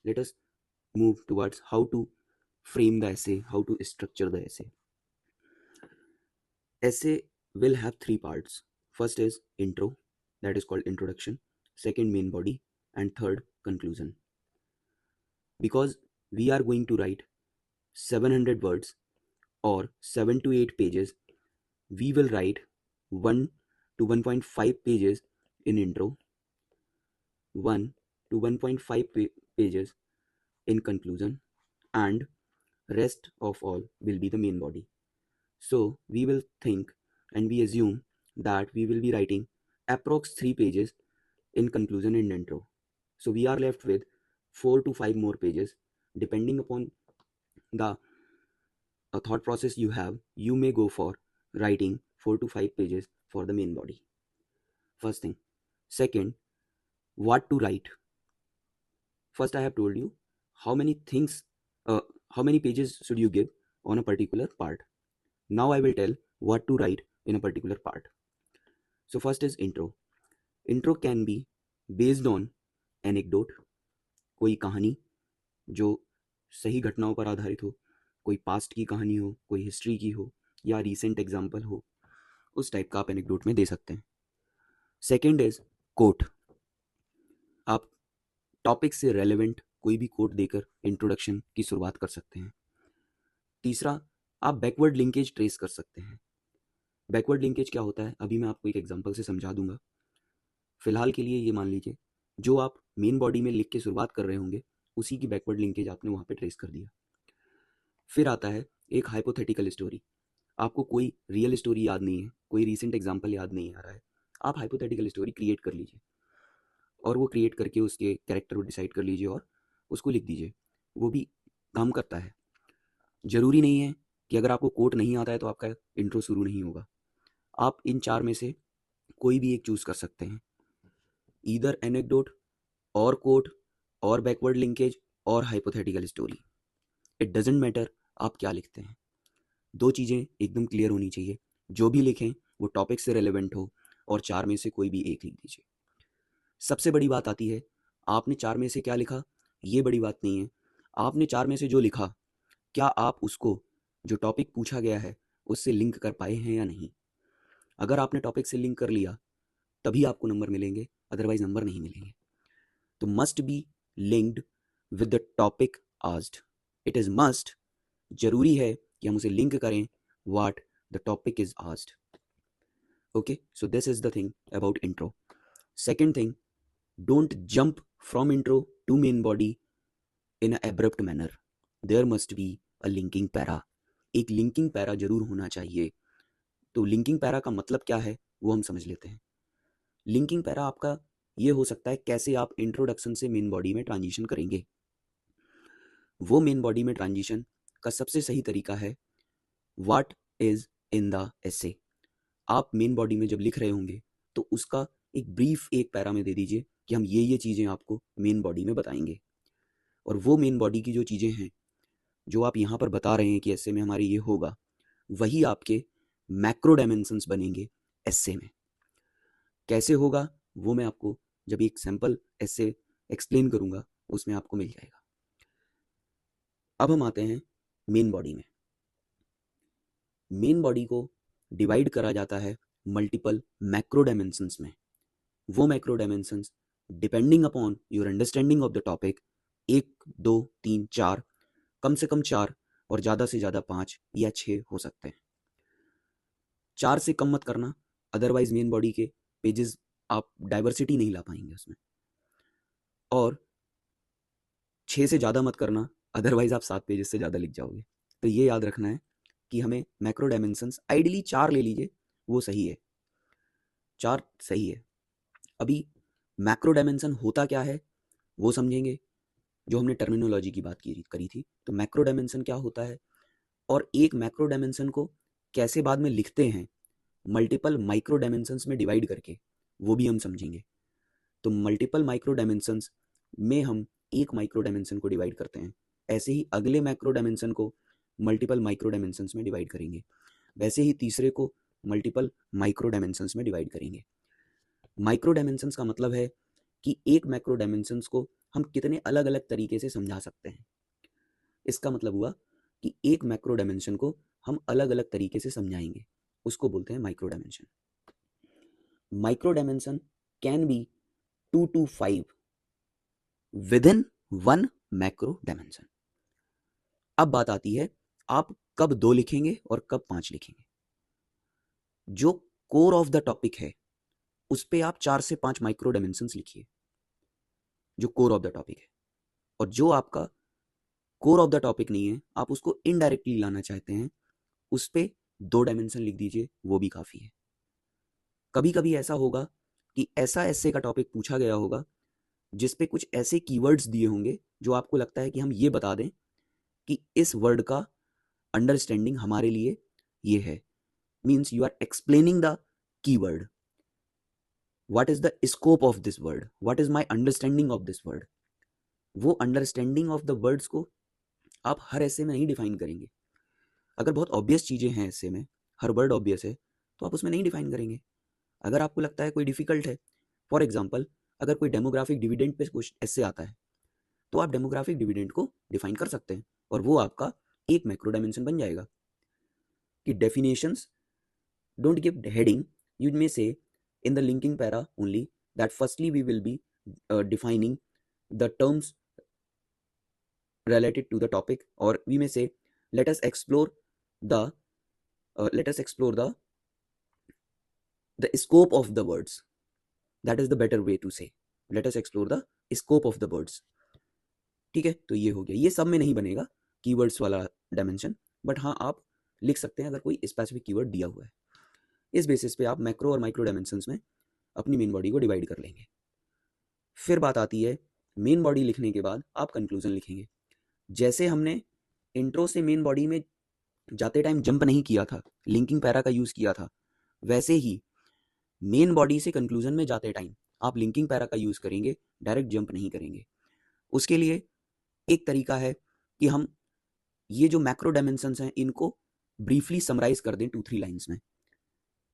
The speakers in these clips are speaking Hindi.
let us move towards how to frame the essay, how to structure the essay. Essay will have three parts. First is intro, that is called introduction. Second, main body. And third, conclusion. Because we are going to write 700 words or 7 to 8 pages, we will write 1 to 1.5 pages in intro, 1 to 1.5 pages in conclusion, and rest of all will be the main body. So we will think and we assume that we will be writing approx 3 pages in conclusion and intro. So we are left with 4 to 5 more pages. Depending upon the thought process you have, you may go for writing 4 to 5 pages for the main body. First thing. Second, what to write. First, I have told you how many things, how many pages should you give on a particular part. Now I will tell what to write in a particular part. So first is intro. Intro can be based on anecdote, कोई कहानी जो सही घटनाओं पर आधारित हो, कोई पास्ट की कहानी हो, कोई हिस्ट्री की हो या रीसेंट एग्जाम्पल हो, उस टाइप का आप एनेक्डोट में दे सकते हैं. Second is quote. आप टॉपिक से रेलेवेंट कोई भी कोट देकर इंट्रोडक्शन की शुरुआत कर सकते हैं. तीसरा, आप बैकवर्ड लिंकेज ट्रेस कर सकते हैं. बैकवर्ड लिंकेज क्या होता है, अभी मैं आपको एक एग्जांपल से समझा दूंगा. फिलहाल के लिए ये मान लीजिए जो आप मेन बॉडी में लिख के शुरुआत कर रहे होंगे उसी की बैकवर्ड लिंकेज आपने वहाँ पे ट्रेस कर दिया. फिर आता है एक हाइपोथेटिकल स्टोरी. आपको कोई रियल स्टोरी याद नहीं है, कोई रीसेंट एग्जाम्पल याद नहीं आ रहा है, आप हाइपोथेटिकल स्टोरी क्रिएट कर लीजिए और वो क्रिएट करके उसके कैरेक्टर को डिसाइड कर लीजिए और उसको लिख दीजिए. वो भी काम करता है. जरूरी नहीं है कि अगर आपको कोट नहीं आता है तो आपका इंट्रो शुरू नहीं होगा. आप इन चार में से कोई भी एक चूज कर सकते हैं. ईदर एनेक्डोट और कोट और बैकवर्ड लिंकेज और hypothetical story. It doesn't matter आप क्या लिखते हैं. दो चीज़ें एकदम क्लियर होनी चाहिए. जो भी लिखें वो टॉपिक से रेलेवेंट हो और चार में से कोई भी एक लिख दीजिए. सबसे बड़ी बात आती है आपने चार में से क्या लिखा. ये बड़ी बात नहीं है. आपने चार में से जो लिखा क्या आप उसको जो टॉपिक पूछा गया है उससे लिंक कर पाए हैं या नहीं. अगर आपने टॉपिक से लिंक कर लिया तभी आपको नंबर मिलेंगे, अदरवाइज नंबर नहीं मिलेंगे. तो must be linked with the topic asked. It is must, जरूरी है कि हम उसे लिंक करें what the topic is asked. Okay, so this is the thing about intro. Second thing, don't jump from intro to main body in a abrupt manner. There must be a linking para. एक लिंकिंग पैरा जरूर होना चाहिए. तो लिंकिंग पैरा का मतलब क्या है वो हम समझ लेते हैं. लिंकिंग पैरा आपका ये हो सकता है कैसे आप इंट्रोडक्शन से मेन बॉडी में ट्रांजिशन करेंगे. वो मेन बॉडी में ट्रांजिशन का सबसे सही तरीका है what is in the essay. आप मेन बॉडी में जब लिख रहे होंगे तो उसका एक ब्रीफ एक पैरा में दे दीजिए कि हम ये चीज़ें आपको मेन बॉडी में बताएंगे. और वो मेन बॉडी की जो चीज़ें हैं जो आप यहाँ पर बता रहे हैं कि एसे में हमारे ये होगा, वही आपके मैक्रो डायमेंशंस बनेंगे एसे में. कैसे होगा वो मैं आपको जब एक सैम्पल एसे एक्सप्लेन करूँगा उसमें आपको मिल जाएगा. अब हम आते हैं मेन बॉडी में. मेन बॉडी को डिवाइड करा जाता है मल्टीपल मैक्रो डायमेंशंस में. वो macro dimensions depending upon your understanding of the topic 1, 2, 3, 4, कम से कम 4 और ज़्यादा से ज़्यादा 5 या 6 हो सकते हैं. 4 से कम मत करना, अदरवाइज मेन बॉडी के पेजेस आप डाइवर्सिटी नहीं ला पाएंगे उसमें. और 6 से ज़्यादा मत करना, अदरवाइज आप 7 पेजेस से ज़्यादा लिख जाओगे. तो ये याद रखना है कि हमें मैक्रो डायमेंशंस आइडियली 4 ले लीजिए, वो सही है. 4 सही है. अभी मैक्रो डायमेंशन होता क्या है वो समझेंगे जो हमने टर्मिनोलॉजी की बात करी थी. तो मैक्रो डायमेंशन क्या होता है और एक मैक्रो डायमेंशन को कैसे बाद में लिखते हैं मल्टीपल माइक्रो डायमेंशंस में डिवाइड करके, वो भी हम समझेंगे. तो मल्टीपल माइक्रो डायमेंशंस में हम एक माइक्रो डायमेंशन को डिवाइड करते हैं, ऐसे ही अगले मैक्रो डायमेंशन को मल्टीपल माइक्रो डायमेंशंस में डिवाइड करेंगे, वैसे ही तीसरे को मल्टीपल माइक्रो डायमेंशंस में डिवाइड करेंगे. माइक्रो डायमेंशंस का मतलब है कि एक मैक्रो डायमेंशंस को हम कितने अलग अलग तरीके से समझा सकते हैं। इसका मतलब हुआ कि एक मैक्रो डायमेंशन को हम अलग अलग तरीके से समझाएंगे, उसको बोलते हैं micro dimension. Micro dimension can be 2 to 5 with in one macro dimension. अब बात आती है आप कब 2 लिखेंगे और कब 5 लिखेंगे। जो कोर ऑफ द टॉपिक है उस पे आप 4 से 5 माइक्रो डायमेंशंस लिखिए, जो कोर ऑफ द टॉपिक है। और जो आपका कोर ऑफ द टॉपिक नहीं है, आप उसको इनडायरेक्टली लाना चाहते हैं, उस पे 2 डायमेंशन लिख दीजिए, वो भी काफ़ी है। कभी कभी ऐसा होगा कि ऐसा एस्से का टॉपिक पूछा गया होगा जिस पे कुछ ऐसे कीवर्ड्स दिए होंगे जो आपको लगता है कि हम ये बता दें कि इस वर्ड का अंडरस्टैंडिंग हमारे लिए ये है। Means you are explaining the keyword, what is the scope of this word, what is my understanding of this word. वो अंडरस्टैंडिंग ऑफ द वर्ड्स को आप हर ऐसे में नहीं डिफाइन करेंगे। अगर बहुत ऑब्वियस चीज़ें हैं ऐसे में, हर वर्ड ऑब्वियस है, तो आप उसमें नहीं डिफाइन करेंगे। अगर आपको लगता है कोई डिफिकल्ट है, फॉर एग्जाम्पल अगर कोई डेमोग्राफिक डिविडेंड पे कुछ ऐसे आता है, तो आप डेमोग्राफिक डिविडेंड को डिफाइन कर सकते हैं और वो आपका एक मैक्रो डायमेंशन बन जाएगा। कि definitions don't give heading, you may say in the linking para only that firstly we will be defining the terms related to the topic, or we may say let us explore the the scope of the words. That is the better way to say, let us explore the scope of the words. ठीक है, तो ये हो गया। ये सब में नहीं बनेगा कीवर्ड्स वाला डायमेंशन, बट हाँ आप लिख सकते हैं अगर कोई स्पेसिफिक कीवर्ड दिया हुआ है। इस बेसिस पे आप मैक्रो और माइक्रो डायमेंशंस में अपनी मेन बॉडी को डिवाइड कर लेंगे। फिर बात आती है मेन बॉडी लिखने के बाद आप कंक्लूजन लिखेंगे। जैसे हमने इंट्रो से मेन बॉडी में जाते टाइम जंप नहीं किया था, लिंकिंग पैरा का यूज किया था, वैसे ही मेन बॉडी से कंक्लूजन में जाते टाइम आप लिंकिंग पैरा का यूज करेंगे, डायरेक्ट जंप नहीं करेंगे। उसके लिए एक तरीका है कि हम ये जो मैक्रो डायमेंशंस हैं इनको ब्रीफली समराइज कर दें 2-3 लाइन्स में।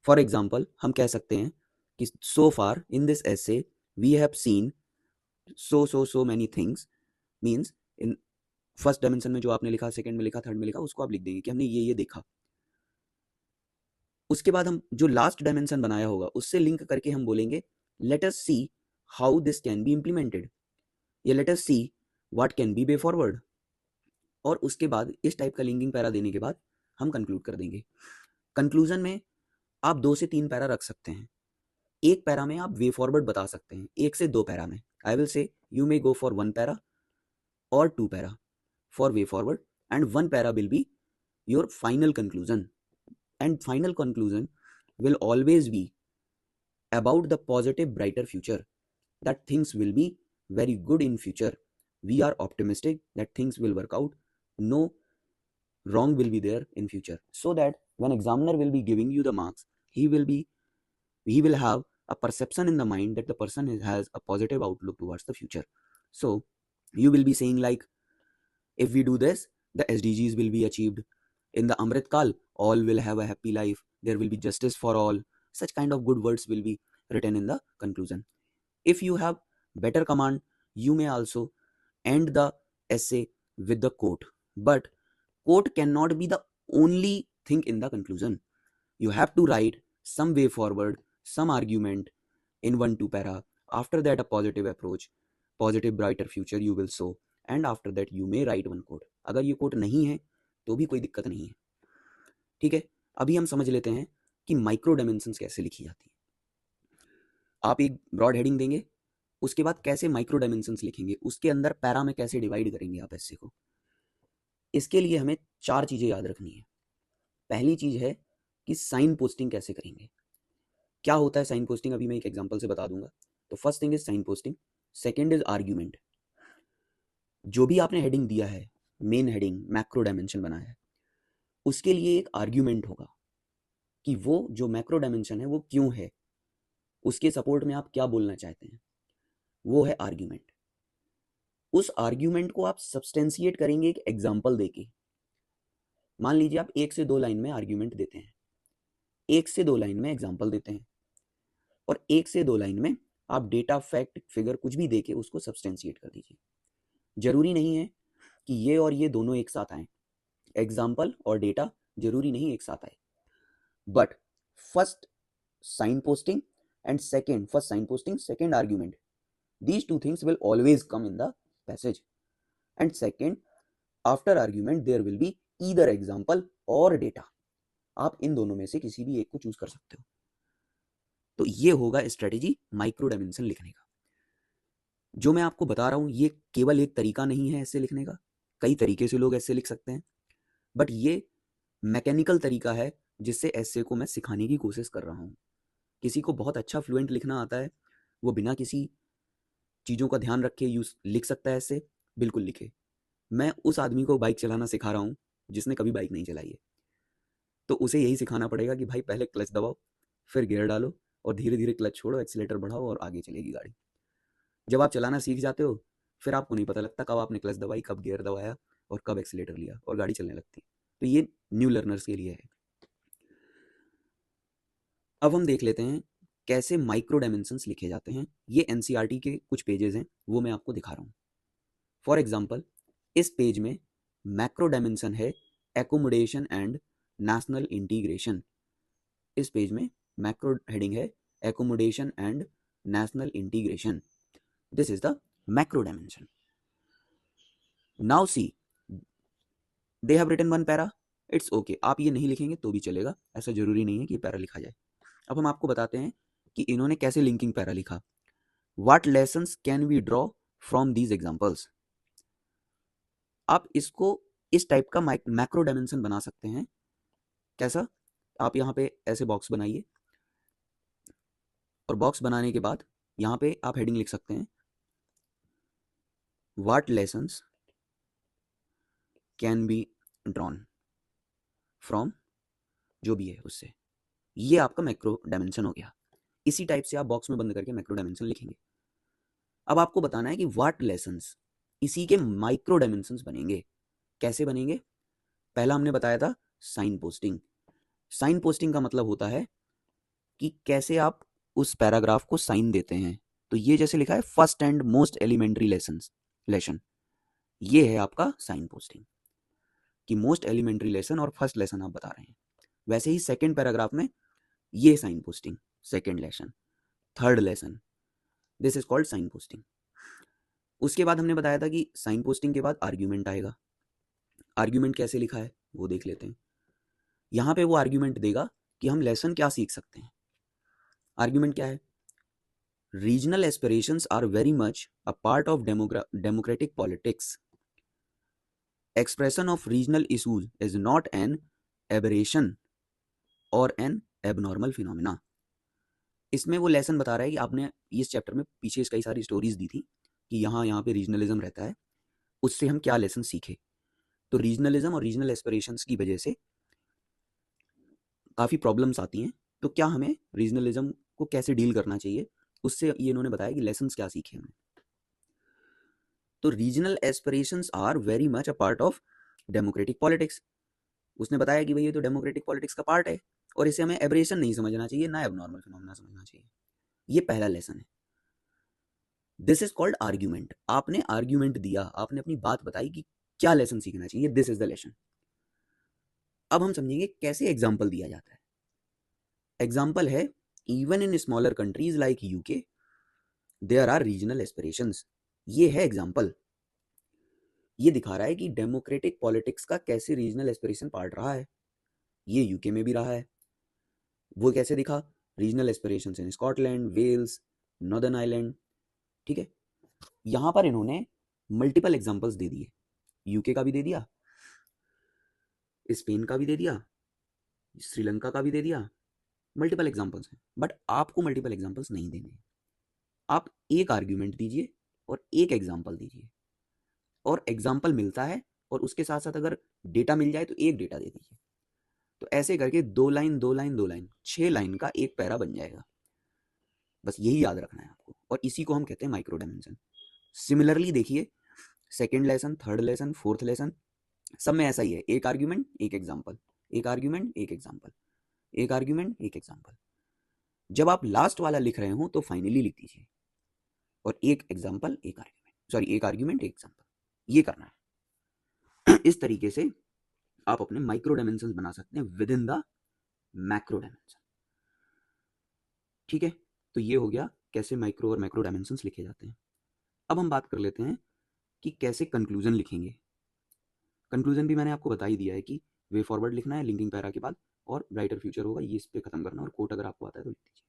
फॉर एग्जाम्पल हम कह सकते हैं कि so far in this essay we have seen so many things। Means in first dimension में जो आपने लिखा, सेकंड में लिखा, थर्ड में लिखा, उसको आप लिख देंगे कि हमने ये देखा। उसके बाद हम जो लास्ट डायमेंशन बनाया होगा उससे लिंक करके हम बोलेंगे let us see how this can be implemented, या let us see what can be way forward. और उसके बाद इस टाइप का लिंकिंग पैरा देने के बाद हम कंक्लूड कर देंगे। कंक्लूजन में आप 2 से 3 पैरा रख सकते हैं। एक पैरा में आप वे फॉरवर्ड बता सकते हैं, 1 से 2 पैरा में I will say you may go for 1 para or 2 para for way forward, and 1 para will be your final conclusion, and final conclusion will always be about the positive brighter future, that things will be very good in future, we are optimistic that things will work out, no wrong will be there in future, so that when examiner will be giving you the marks, he will have a perception in the mind that the person has a positive outlook towards the future. So you will be saying like, if we do this, the SDGs will be achieved. In the Amrit Kal, all will have a happy life. There will be justice for all. Such kind of good words will be written in the conclusion. If you have better command, you may also end the essay with the quote. But quote cannot be the only thing in the conclusion. You have to write some way forward, some argument in 1-2 para. After that, a positive approach, positive brighter future you will show. And after that you may write 1 quote. अगर ये कोट नहीं है तो भी कोई दिक्कत नहीं है। ठीक है, अभी हम समझ लेते हैं कि माइक्रो डायमेंशंस कैसे लिखी जाती है। आप एक ब्रॉड हेडिंग देंगे, उसके बाद कैसे माइक्रो डायमेंशंस लिखेंगे, उसके अंदर पैरा में कैसे डिवाइड करेंगे आप ऐसे को। इसके लिए हमें 4 चीज़ें याद रखनी है। पहली चीज़ है कि साइन पोस्टिंग कैसे करेंगे। क्या होता है साइन पोस्टिंग, अभी मैं एक एग्जाम्पल से बता दूंगा। तो first thing is sine posting, second is argument. जो भी आपने हेडिंग दिया है, मेन हेडिंग मैक्रो डायमेंशन बनाया है, उसके लिए एक आर्ग्यूमेंट होगा कि वो जो मैक्रो डायमेंशन है वो क्यों है, उसके सपोर्ट में आप क्या बोलना चाहते हैं, वो है आर्ग्यूमेंट। उस आर्ग्यूमेंट को आप सब्सटेंशिएट करेंगे एक एग्जाम्पल देके। मान लीजिए आप 1 से 2 लाइन में आर्ग्यूमेंट देते हैं, 1 से 2 लाइन में एग्जाम्पल देते हैं, और 1 से 2 लाइन में आप डेटा, फैक्ट, फिगर कुछ भी देके उसको सब्सटेंशिएट कर दीजिए। जरूरी नहीं है कि ये और ये दोनों एक साथ आए, एग्जाम्पल और डेटा जरूरी नहीं एक साथ आए, but first sign posting and second first sign posting, second argument, these two things will always come in the passage. And second, after argument there will be either example or data. आप इन दोनों में से किसी भी एक को चूज कर सकते हो। तो ये होगा स्ट्रेटेजी माइक्रो डायमेंशन लिखने का। जो मैं आपको बता रहा हूं ये केवल एक तरीका नहीं है ऐसे लिखने का, कई तरीके से लोग ऐसे लिख सकते हैं, बट ये मैकेनिकल तरीका है जिससे ऐसे को मैं सिखाने की कोशिश कर रहा हूं। किसी को बहुत अच्छा फ्लुएंट लिखना आता है, वो बिना किसी चीज़ों का ध्यान रखे यूज लिख सकता है ऐसे, बिल्कुल लिखे। मैं उस आदमी को बाइक चलाना सिखा रहा हूँ जिसने कभी बाइक नहीं चलाई है, तो उसे यही सिखाना पड़ेगा कि भाई पहले क्लच दबाओ, फिर गियर डालो और धीरे धीरे क्लच छोड़ो, एक्सीलेटर बढ़ाओ और आगे चलेगी गाड़ी। जब आप चलाना सीख जाते हो फिर आपको नहीं पता लगता कब आपने क्लच दबाई, कब गियर दबाया और कब एक्सीलेटर लिया, और गाड़ी चलने लगती। तो ये न्यू लर्नर्स के लिए है। अब हम देख लेते हैं कैसे माइक्रो डायमेंशंस लिखे जाते हैं। ये एनसीईआरटी के कुछ पेजेस हैं, वो मैं आपको दिखा रहा हूँ। फॉर एग्जाम्पल इस पेज में मैक्रो डायमेंशन है एकोमोडेशन एंड नेशनल इंटीग्रेशन। इस पेज में मैक्रो हेडिंग है accommodation and national integration. This is the macro dimension. Now see they have written one para, it's okay, आप ये नहीं लिखेंगे तो भी चलेगा, ऐसा जरूरी नहीं है कि पैरा लिखा जाए। अब हम आपको बताते हैं कि इन्होंने कैसे लिंकिंग पैरा लिखा। What lessons can we draw from these examples. आप इसको इस टाइप का मैक्रो डायमेंशन बना सकते हैं। कैसा? आप यहाँ पे ऐसे बॉक्स बनाइए और बॉक्स बनाने के बाद यहाँ पे आप हेडिंग लिख सकते हैं what lessons can be drawn from, जो भी है उससे। ये आपका मैक्रो डायमेंशन हो गया। इसी टाइप से आप बॉक्स में बंद करके मैक्रो डायमेंशन लिखेंगे। अब आपको बताना है कि व्हाट लेसन्स, इसी के माइक्रो डायमेंशंस बनेंगे। कैसे बनेंगे? पहला हमने बताया था साइन पोस्टिंग। साइन पोस्टिंग का मतलब होता है कि कैसे आप उस पैराग्राफ को साइन देते हैं। तो ये जैसे लिखा है first and most elementary lesson, ये है आपका साइन पोस्टिंग कि मोस्ट एलिमेंट्री लेसन और फर्स्ट लेसन आप बता रहे हैं। वैसे ही सेकंड पैराग्राफ में ये sign posting, second lesson, third lesson, this is called sign posting. उसके बाद हमने बताया था कि साइन पोस्टिंग के बाद आर्ग्यूमेंट आएगा। आर्ग्यूमेंट कैसे लिखा है वो देख लेते हैं। यहाँ पे वो आर्ग्यूमेंट देगा कि हम लेसन क्या सीख सकते हैं। आर्ग्यूमेंट क्या है? Regional aspirations are very much a part of democratic politics. Expression of regional issues is not an aberration और एन एबनॉर्मल फिनोमिना। इसमें वो लेसन बता रहा है कि आपने इस चैप्टर में पीछे कई सारी स्टोरीज दी थी कि यहाँ पे रीजनलिज्म रहता है, उससे हम क्या लेसन सीखे। तो रीजनलिज्म और रीजनल एस्पिरेशंस की वजह से काफ़ी प्रॉब्लम्स आती हैं। तो क्या हमें रीजनलिज्म को कैसे डील करना चाहिए, उससे ये इन्होंने बताया कि लेसन्स क्या सीखे हमने। तो regional aspirations are very much a part of democratic politics. उसने बताया कि भाई ये तो डेमोक्रेटिक पॉलिटिक्स का पार्ट है और इसे हमें एब्रेशन नहीं समझना चाहिए, ना एबनॉर्मल फिनोमेना समझना चाहिए। ये पहला लेसन है। This is called argument. आपने आर्ग्यूमेंट दिया, आपने अपनी बात बताई कि क्या लेसन सीखना चाहिए, दिस इज द लेसन। अब हम समझेंगे कैसे एग्जाम्पल दिया जाता है। एग्जाम्पल है even in smaller countries like UK there are regional aspirations. ये है एग्जाम्पल। ये दिखा रहा है कि डेमोक्रेटिक पॉलिटिक्स का कैसे रीजनल एस्पिरेशन पार्ट रहा है। ये यूके में भी रहा है। वो कैसे दिखा? Regional aspirations in Scotland, Wales, Northern Ireland. ठीक है, यहां पर इन्होंने मल्टीपल एग्जांपल्स दे दिए। यूके का भी दे दिया, स्पेन का भी दे दिया, श्रीलंका का भी दे दिया। मल्टीपल एग्जांपल्स हैं, बट आपको मल्टीपल एग्जांपल्स नहीं देने। आप एक आर्ग्यूमेंट दीजिए और एक एग्जाम्पल दीजिए, और एग्जाम्पल मिलता है और उसके साथ साथ अगर डेटा मिल जाए तो एक डेटा दे दीजिए। तो ऐसे करके 2 लाइन 2 लाइन 2 लाइन 6 लाइन का एक पैरा बन जाएगा। बस यही याद रखना है आपको, और इसी को हम कहते हैं माइक्रो डायमेंशन। सिमिलरली देखिए second lesson, third lesson, fourth lesson, सब में ऐसा ही है, एक आर्ग्यूमेंट एक एग्जाम्पल, एक आर्ग्यूमेंट एक एग्जाम्पल, एक आर्ग्यूमेंट एक एग्जाम्पल। जब आप लास्ट वाला लिख रहे हो तो फाइनली लिख दीजिए और एक एग्जाम्पल एक आर्ग्यूमेंट, सॉरी एक आर्ग्यूमेंट एक एग्जाम्पल, ये करना है। इस तरीके से आप अपने माइक्रो डायमेंशन बना सकते हैं with in the macro dimension. ठीक है, तो ये हो गया कैसे माइक्रो और मैक्रो डायमेंशंस लिखे जाते हैं। अब हम बात कर लेते हैं कि कैसे कंक्लूजन लिखेंगे। कंक्लूजन भी मैंने आपको बता ही दिया है कि वे फॉरवर्ड लिखना है लिंकिंग पैरा के बाद, और ब्राइटर फ्यूचर होगा, ये इस पे खत्म करना, और कोट अगर आपको आता है तो लिख दीजिए।